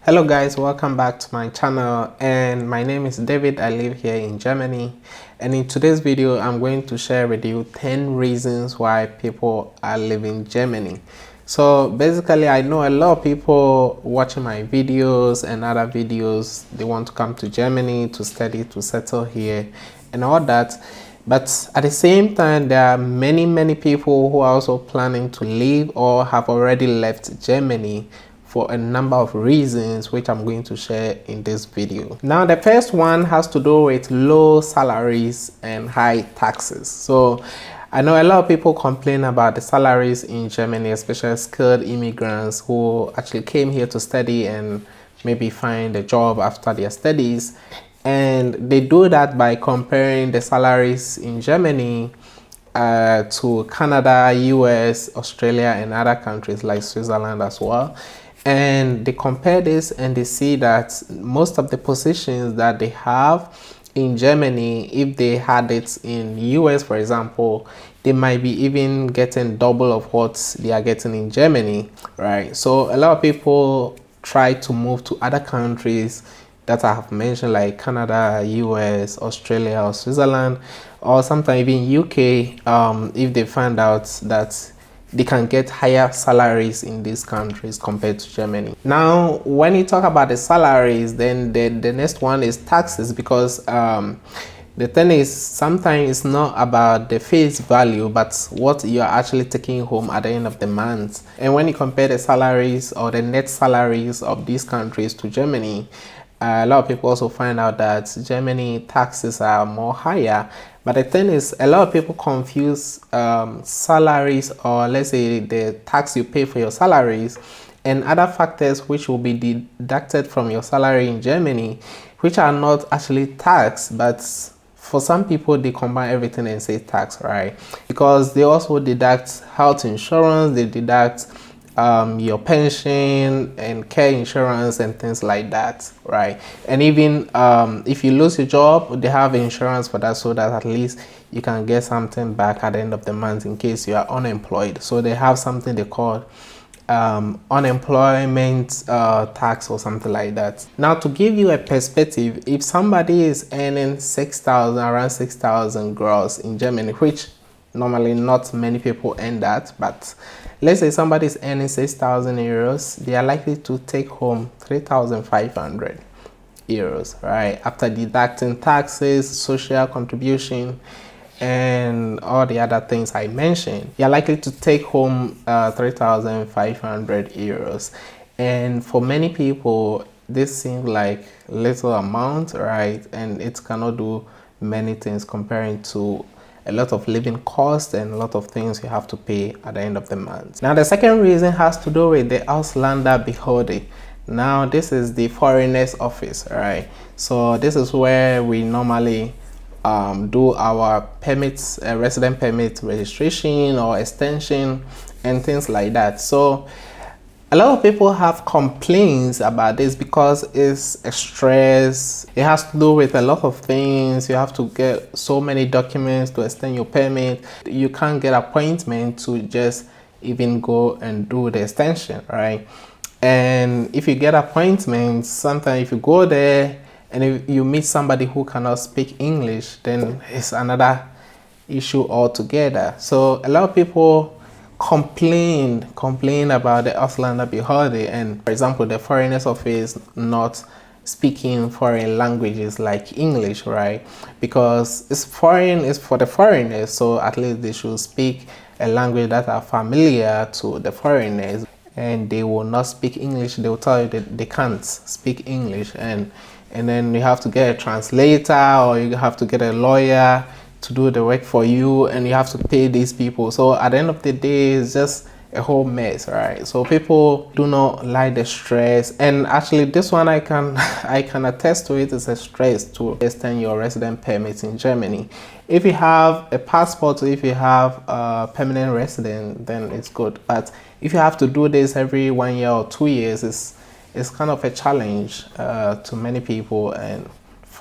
Hello guys, welcome back to my channel, and my name is David. I live here in Germany, and in today's video I'm going to share with you 10 reasons why people are leaving Germany. So basically, I know a lot of people watching my videos and other videos, they want to come to Germany to study, to settle here and all that. But at the same time, there are many people who are also planning to leave or have already left Germany for a number of reasons, which I'm going to share in this video. Now, the first one has to do with low salaries and high taxes. So I know a lot of people complain about the salaries in Germany, especially skilled immigrants who actually came here to study and maybe find a job after their studies. And they do that by comparing the salaries in Germany to Canada, US, Australia, and other countries like Switzerland as well. And they compare this and they see that most of the positions that they have in Germany, if they had it in US, for example, they might be even getting double of what they are getting in Germany, right? So a lot of people try to move to other countries that I have mentioned, like Canada, US, Australia, or Switzerland, or sometimes even UK, if they find out that they can get higher salaries in these countries compared to Germany. Now, when you talk about the salaries, then the next one is taxes, because the thing is, sometimes it's not about the face value, but what you're actually taking home at the end of the month. And when you compare the salaries or the net salaries of these countries to Germany, a lot of people also find out that Germany taxes are more higher. But the thing is, a lot of people confuse salaries, or let's say the tax you pay for your salaries, and other factors which will be deducted from your salary in Germany, which are not actually tax, but for some people they combine everything and say tax, right? Because they also deduct health insurance, they deduct your pension and care insurance and things like that, right? And even if you lose your job, they have insurance for that, so that at least you can get something back at the end of the month in case you are unemployed. So they have something they call unemployment tax or something like that. Now, to give you a perspective, if somebody is earning 6,000, around 6,000 gross in Germany, which normally not many people earn that, but let's say somebody is earning 6,000 euros, they are likely to take home 3,500 euros, right? After deducting taxes, social contribution, and all the other things I mentioned, you're likely to take home 3,500 euros. And for many people, this seems like little amount, right? And it cannot do many things comparing to a lot of living costs and a lot of things you have to pay at the end of the month. Now, the second reason has to do with the Ausländerbehörde. Now, this is the foreigners office, right? So this is where we normally do our permits, resident permit registration or extension and things like that. So a lot of people have complaints about this because it's a stress. It has to do with a lot of things. You have to get so many documents to extend your permit. You can't get appointment to just even go and do the extension, right? And if you get appointments, sometimes if you go there and if you meet somebody who cannot speak English, then it's another issue altogether. So a lot of people complain about the Ausländerbehörde, and for example, the foreigners office not speaking foreign languages like English, right? Because it's foreign, it's for the foreigners, so at least they should speak a language that are familiar to the foreigners. And they will not speak English, they will tell you that they can't speak English, and then you have to get a translator, or you have to get a lawyer to do the work for you, and you have to pay these people. So at the end of the day, it's just a whole mess, right? So people do not like the stress, and actually this one I can attest to it. It's a stress to extend your resident permit in Germany. If you have a passport, or if you have a permanent resident, then it's good. But if you have to do this every 1 year or 2 years, it's kind of a challenge to many people, and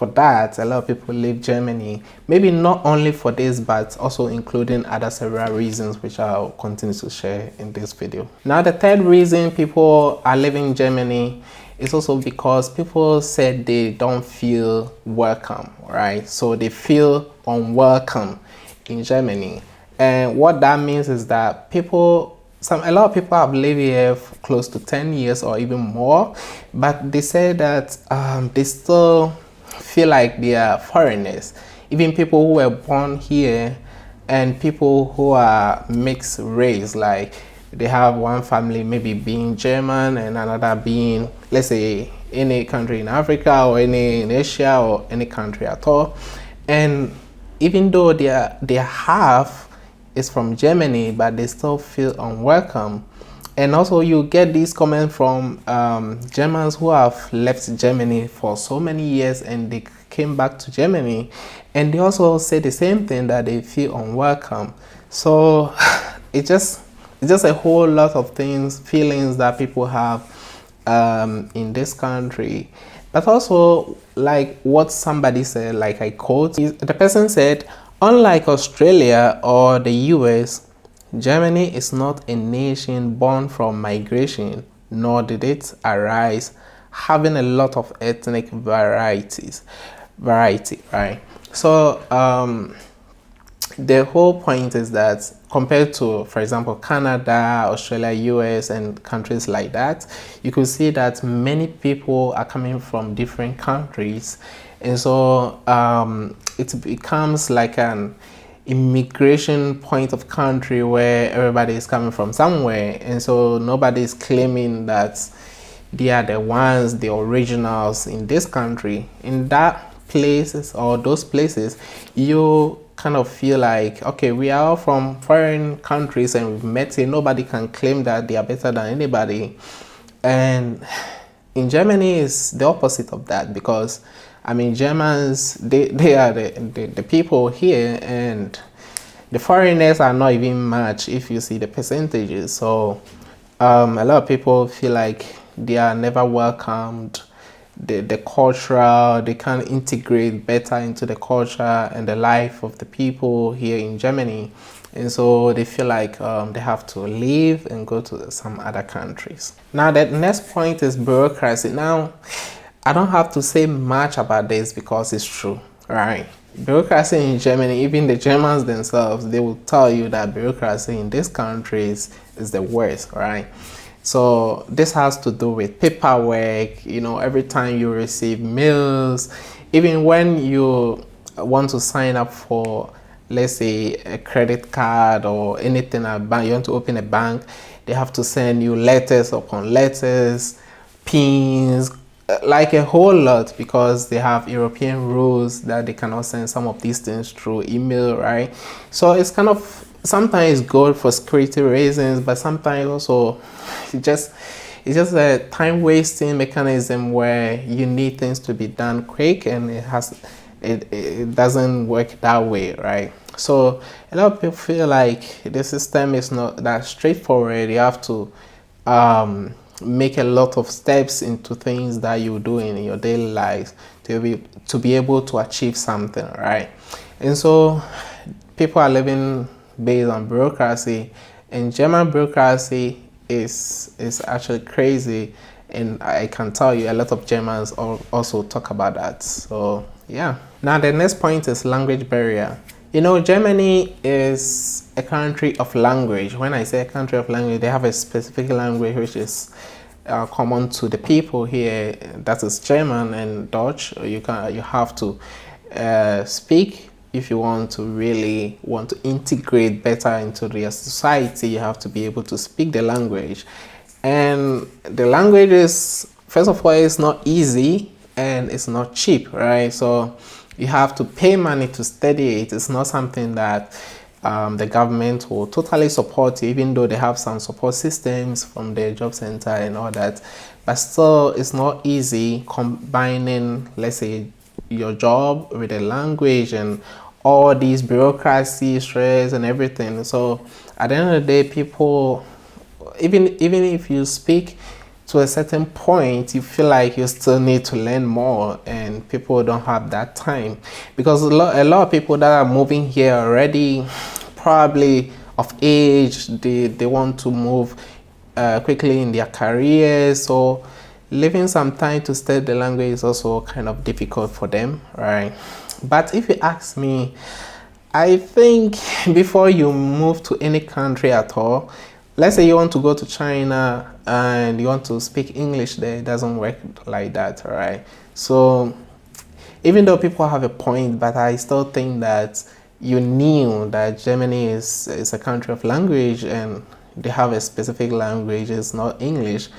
for that, a lot of people leave Germany, maybe not only for this, but also including other several reasons, which I'll continue to share in this video. Now, the third reason people are leaving Germany it's also because people said they don't feel welcome, right? So they feel unwelcome in Germany. And what that means is that a lot of people have lived here for close to 10 years or even more, but they say that they still feel like they are foreigners. Even people who were born here and people who are mixed race, like they have one family maybe being German and another being, let's say, any country in Africa or any in Asia or any country at all. And even though their half is from Germany, but they still feel unwelcome. And also you get these comments from Germans who have left Germany for so many years and they came back to Germany, and they also say the same thing, that they feel unwelcome. So it's just a whole lot of feelings that people have in this country. But also, like what somebody said, like I quote, the person said, unlike Australia or the US, Germany is not a nation born from migration, nor did it arise having a lot of ethnic variety, right? So the whole point is that compared to, for example, Canada, Australia, US, and countries like that, you could see that many people are coming from different countries. And so it becomes like an immigration point of country where everybody is coming from somewhere. And so nobody is claiming that they are the ones, the originals in this country. In that places or those places, you kind of feel like, okay, we are all from foreign countries and we've met here. Nobody can claim that they are better than anybody. And in Germany is the opposite of that, because I mean, Germans, they are the people here, and the foreigners are not even much if you see the percentages. So a lot of people feel like they are never welcomed. The cultural, they can integrate better into the culture and the life of the people here in Germany. And so they feel like they have to leave and go to some other countries. Now, the next point is bureaucracy. Now, I don't have to say much about this because it's true, right? Bureaucracy in Germany, even the Germans themselves, they will tell you that bureaucracy in these countries is the worst, right? So this has to do with paperwork, every time you receive mails, even when you want to sign up for, let's say, a credit card or anything, a bank, you want to open a bank, they have to send you letters upon letters, pins, like a whole lot, because they have European rules that they cannot send some of these things through email, right? So it's kind of sometimes good for security reasons, but sometimes also it's just a time wasting mechanism where you need things to be done quick, and it doesn't work that way, right? So a lot of people feel like the system is not that straightforward. You have to make a lot of steps into things that you do in your daily life to be able to achieve something, right? And so people are living based on bureaucracy, and German bureaucracy is actually crazy, and I can tell you a lot of Germans also talk about that. So yeah. Now the next point is language barrier. Germany is a country of language. When I say a country of language, they have a specific language which is common to the people here. That is German and Dutch. You have to speak. If you want to integrate better into their society, you have to be able to speak the language. And the language is, first of all, it's not easy and it's not cheap, right? So you have to pay money to study it. It's not something that the government will totally support, even though they have some support systems from the job center and all that. But still, it's not easy combining, let's say, your job with the language and all these bureaucracy, stress, and everything. So at the end of the day, people, even if you speak to a certain point, you feel like you still need to learn more, and people don't have that time, because a lot of people that are moving here already, probably of age, they want to move quickly in their careers. So Living some time to study the language is also kind of difficult for them, right? But if you ask me, I think before you move to any country at all, let's say you want to go to China and you want to speak English there, it doesn't work like that, right? So even though people have a point, but I still think that you knew that Germany is a country of language and they have a specific language, it's not English.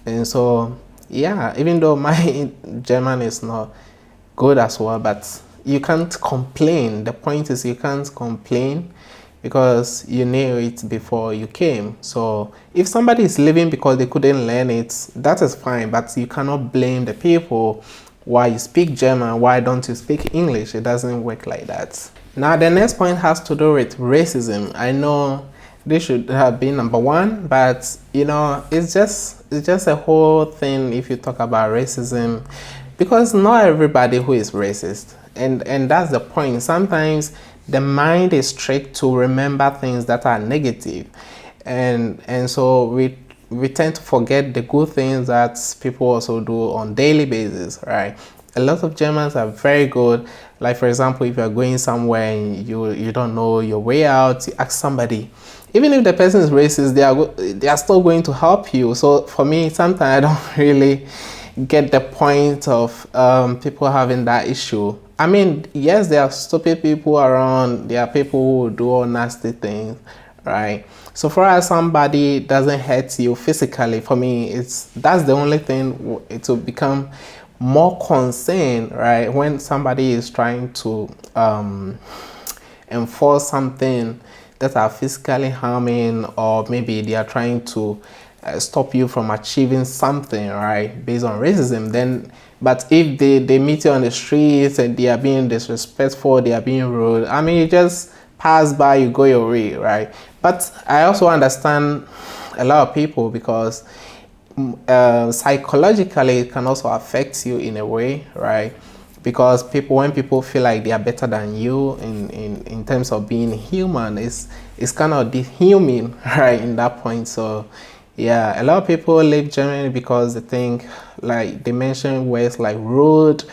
And so, yeah, even though my German is not good as well, but you can't complain. The point is you can't complain because you knew it before you came. So if somebody is leaving because they couldn't learn it, that is fine, but you cannot blame the people. Why you speak German, why don't you speak English? It doesn't work like that. Now the next point has to do with racism. I know this should have been number one, but you know, it's just a whole thing if you talk about racism, because not everybody who is racist, and that's the point. Sometimes the mind is tricked to remember things that are negative, and so we tend to forget the good things that people also do on daily basis, right? A lot of Germans are very good. Like for example, if you're going somewhere and you don't know your way out, you ask somebody. Even if the person is racist, they are still going to help you. So for me, sometimes I don't really get the point of people having that issue. I mean, yes, there are stupid people around. There are people who do all nasty things, right? So far as somebody doesn't hurt you physically, for me, that's the only thing. It will become more concerned, right, when somebody is trying to enforce something that are physically harming, or maybe they are trying to stop you from achieving something, right, based on racism. Then but if they meet you on the streets and they are being disrespectful, they are being rude, I mean, you just pass by, you go your way, right? But I also understand a lot of people, because psychologically it can also affect you in a way, right? Because when people feel like they are better than you in terms of being human, it's kind of dehuman, right, in that point. So yeah, a lot of people leave Germany because they think, like they mention words like rude,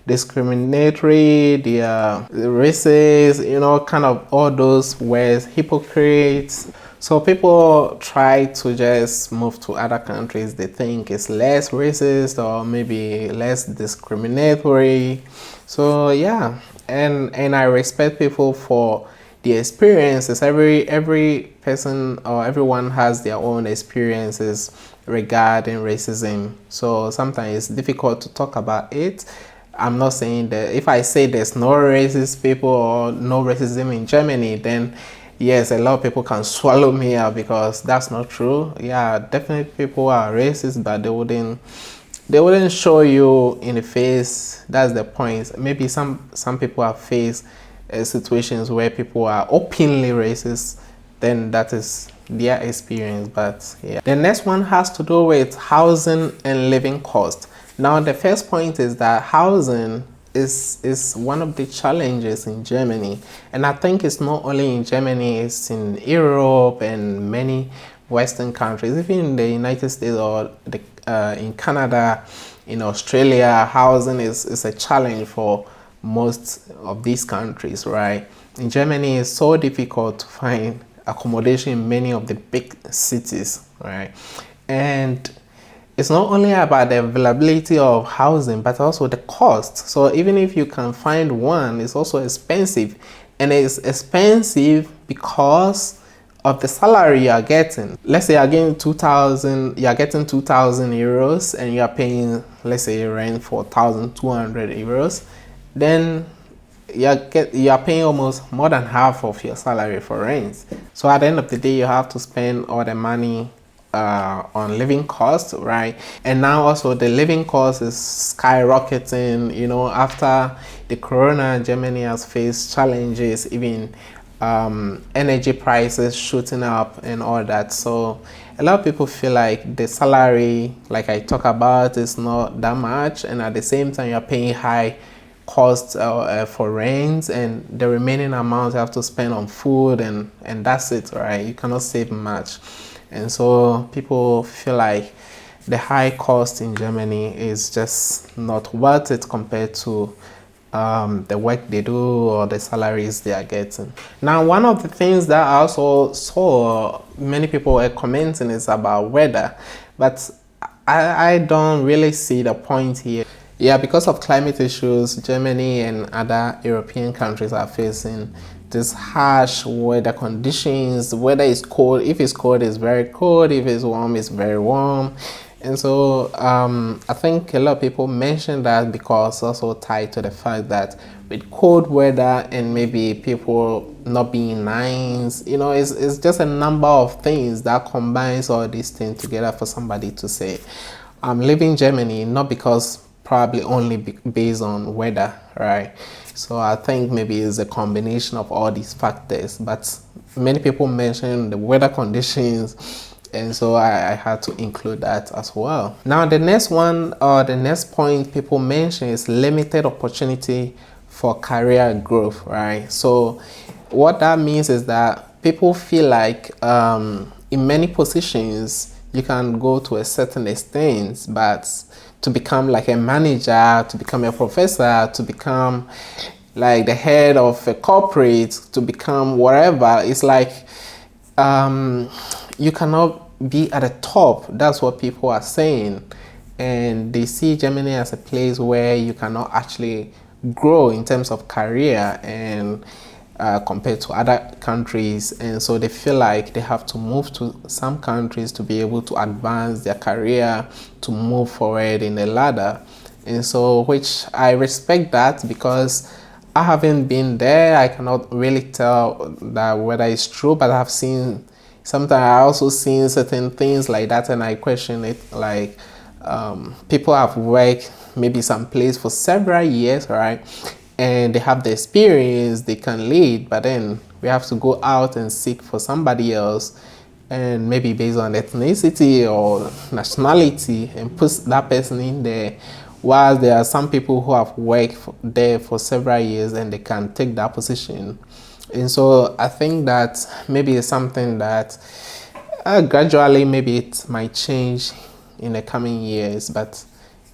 discriminatory, they are racist, you know, kind of all those words, hypocrites. So people try to just move to other countries they think is less racist or maybe less discriminatory. So yeah, and I respect people for the experiences. Every person or everyone has their own experiences regarding racism. So sometimes it's difficult to talk about it. I'm not saying that if I say there's no racist people or no racism in Germany, then yes, a lot of people can swallow me up, because that's not true. Yeah, definitely people are racist, but they wouldn't show you in the face. That's the point. Maybe some people have faced situations where people are openly racist, then that is their experience. But yeah, the next one has to do with housing and living cost. Now the first point is that housing is one of the challenges in Germany, and I think it's not only in Germany, it's in Europe and many Western countries, even in the United States or in Canada, in Australia. Housing is a challenge for most of these countries, right? In Germany, it's so difficult to find accommodation in many of the big cities, right? And it's not only about the availability of housing, but also the cost. So even if you can find one, it's also expensive. And it's expensive because of the salary you are getting. Let's say you're getting 2,000 euros and you are paying, let's say, rent for 1,200 euros. Then you are paying almost more than half of your salary for rent. So at the end of the day, you have to spend all the money on living costs, right? And now also the living cost is skyrocketing. You know, after the corona, Germany has faced challenges, even energy prices shooting up and all that. So a lot of people feel like the salary, like I talk about, is not that much, and at the same time you're paying high costs for rent, and the remaining amount you have to spend on food, and that's it, right? You cannot save much. And so people feel like the high cost in Germany is just not worth it compared to the work they do or the salaries they are getting. Now, one of the things that I also saw many people were commenting is about weather, but I don't really see the point here. Yeah, because of climate issues, Germany and other European countries are facing this harsh weather conditions. The weather is cold. If it's cold, it's very cold. If it's warm, it's very warm. And so I think a lot of people mention that because also tied to the fact that with cold weather and maybe people not being nice, you know, it's just a number of things that combines all these things together for somebody to say, I'm living in Germany, not because probably only based on weather, right? So I think maybe it's a combination of all these factors, but many people mention the weather conditions, and so I had to include that as well. Now the next one, or the next point people mention is limited opportunity for career growth, right? So what that means is that people feel like in many positions you can go to a certain extent, but to become like a manager, to become a professor, to become like the head of a corporate, to become whatever, it's like you cannot be at the top. That's what people are saying, and they see Germany as a place where you cannot actually grow in terms of career and compared to other countries, and so they feel like they have to move to some countries to be able to advance their career, to move forward in the ladder. And so, which I respect that, because I haven't been there, I cannot really tell that whether it's true, but I've seen, sometimes I also seen certain things like that, and I question it, like people have worked maybe some place for several years, right, and they have the experience, they can lead, but then we have to go out and seek for somebody else, and maybe based on ethnicity or nationality, and put that person in there, while there are some people who have worked there for several years and they can take that position. And so I think that maybe it's something that gradually maybe it might change in the coming years, but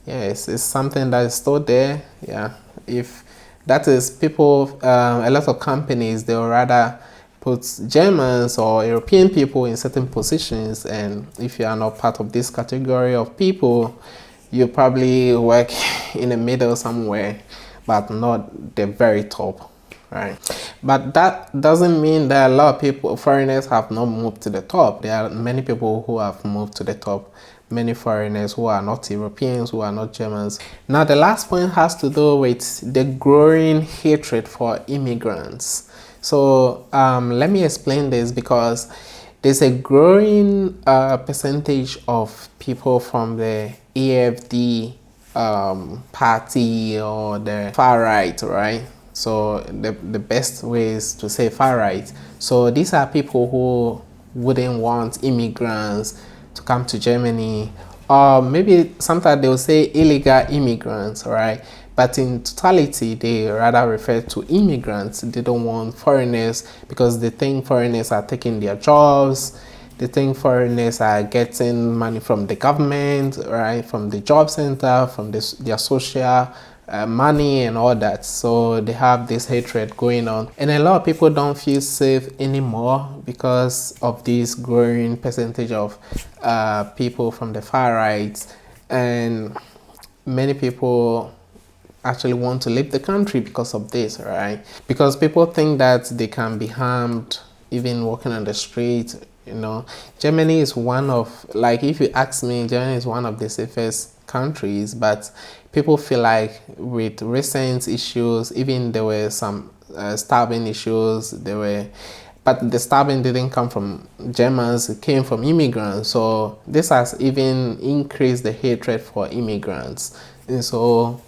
yes, it's something that is still there. Yeah, if that is people, a lot of companies, they will rather put Germans or European people in certain positions, and if you are not part of this category of people, you probably work in the middle somewhere, but not the very top, right? But that doesn't mean that a lot of people, foreigners, have not moved to the top. There are many people who have moved to the top, many foreigners who are not Europeans, who are not Germans. Now the last point has to do with the growing hatred for immigrants. So let me explain this, because there's a growing percentage of people from the AFD party, or the far right, right? So the best way is to say far right. So these are people who wouldn't want immigrants to come to Germany, or maybe sometimes they'll say illegal immigrants, right? But in totality, they rather refer to immigrants. They don't want foreigners, because they think foreigners are taking their jobs. They think foreigners are getting money from the government, right? From the job center, from their social money and all that. So they have this hatred going on. And a lot of people don't feel safe anymore because of this growing percentage of people from the far right. And many people actually want to leave the country because of this, right? Because people think that they can be harmed even walking on the street. You know, Germany is one of, like, if you ask me, Germany is one of the safest countries, but people feel like with recent issues, even there were some stabbing issues, but the stabbing didn't come from Germans, it came from immigrants. So this has even increased the hatred for immigrants. And so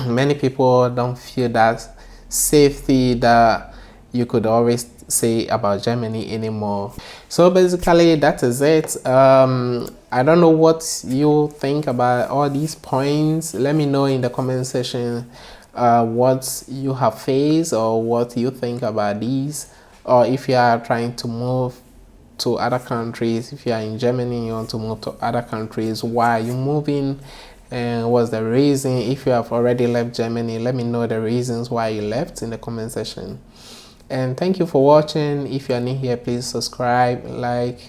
many people don't feel that safety that you could always say about Germany anymore. So basically that is it. I don't know what you think about all these points. Let me know in the comment section what you have faced or what you think about these, or if you are trying to move to other countries. If you are in Germany, you want to move to other countries, why are you moving, and what's the reason? If you have already left Germany, let me know the reasons why you left in the comment section. And thank you for watching. If you are new here, please subscribe, like,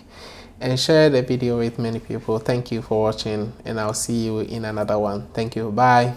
and share the video with many people. Thank you for watching, and I'll see you in another one. Thank you. Bye.